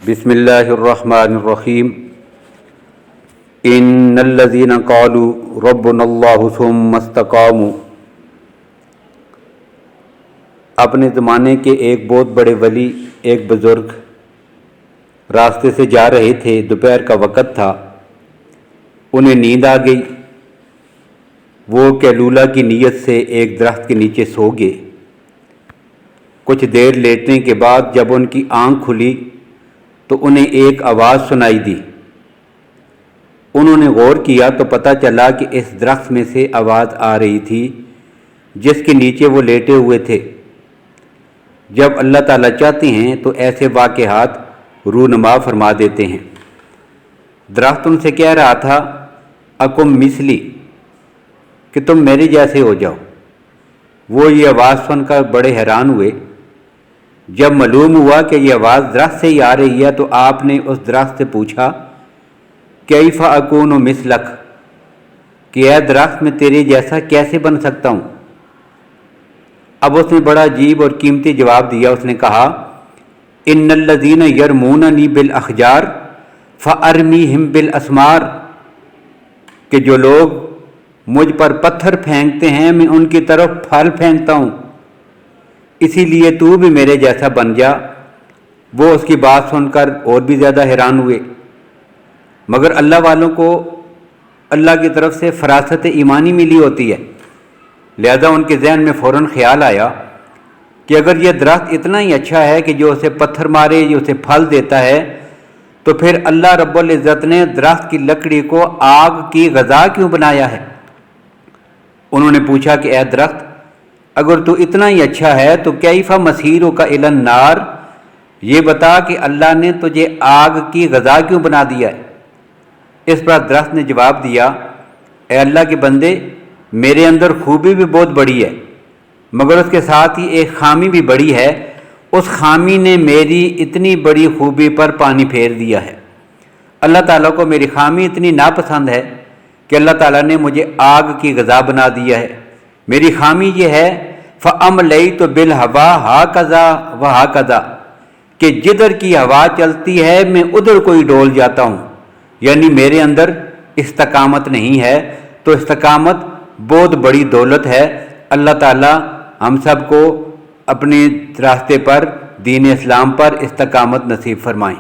بسم اللہ الرحمن الرحیم ان الذین قالوا ربنا اللہ ثم استقاموا۔ اپنے زمانے کے ایک بہت بڑے ولی، ایک بزرگ راستے سے جا رہے تھے، دوپہر کا وقت تھا، انہیں نیند آ گئی۔ وہ قیلولہ کی نیت سے ایک درخت کے نیچے سو گئے۔ کچھ دیر لیٹنے کے بعد جب ان کی آنکھ کھلی تو انہیں ایک آواز سنائی دی۔ انہوں نے غور کیا تو پتہ چلا کہ اس درخت میں سے آواز آ رہی تھی جس کے نیچے وہ لیٹے ہوئے تھے۔ جب اللہ تعالیٰ چاہتے ہیں تو ایسے واقعات رونما فرما دیتے ہیں۔ درخت ان سے کہہ رہا تھا اکم مثلی، کہ تم میرے جیسے ہو جاؤ۔ وہ یہ آواز سن کر بڑے حیران ہوئے۔ جب معلوم ہوا کہ یہ آواز درخت سے ہی آ رہی ہے تو آپ نے اس درخت سے پوچھا کیف اکون مثلک، کہ اے درخت میں تیرے جیسا کیسے بن سکتا ہوں؟ اب اس نے بڑا عجیب اور قیمتی جواب دیا۔ اس نے کہا ان الذین یرموننی بالاحجار فارمیہم بالاسمار، کہ جو لوگ مجھ پر پتھر پھینکتے ہیں میں ان کی طرف پھل پھینکتا ہوں، اسی لیے تو بھی میرے جیسا بن جا۔ وہ اس کی بات سن کر اور بھی زیادہ حیران ہوئے، مگر اللہ والوں کو اللہ کی طرف سے فراست ایمانی ملی ہوتی ہے، لہذا ان کے ذہن میں فوراً خیال آیا کہ اگر یہ درخت اتنا ہی اچھا ہے کہ جو اسے پتھر مارے جو اسے پھل دیتا ہے، تو پھر اللہ رب العزت نے درخت کی لکڑی کو آگ کی غذا کیوں بنایا ہے؟ انہوں نے پوچھا کہ اے درخت، اگر تو اتنا ہی اچھا ہے تو کیف مسیرک الی النار، یہ بتا کہ اللہ نے تجھے آگ کی غذا کیوں بنا دیا ہے؟ اس پر درخت نے جواب دیا اے اللہ کے بندے، میرے اندر خوبی بھی بہت بڑی ہے، مگر اس کے ساتھ ہی ایک خامی بھی بڑی ہے۔ اس خامی نے میری اتنی بڑی خوبی پر پانی پھیر دیا ہے۔ اللہ تعالیٰ کو میری خامی اتنی ناپسند ہے کہ اللہ تعالیٰ نے مجھے آگ کی غذا بنا دیا ہے۔ میری خامی یہ ہے فَأَمْلَيْتُ بِالْهَوَىٰ هَكَذَا وَهَكَذَا، کہ جدھر کی ہوا چلتی ہے میں ادھر کوئی ڈول جاتا ہوں، یعنی میرے اندر استقامت نہیں ہے۔ تو استقامت بہت بڑی دولت ہے۔ اللہ تعالیٰ ہم سب کو اپنے راستے پر، دین اسلام پر استقامت نصیب فرمائیں۔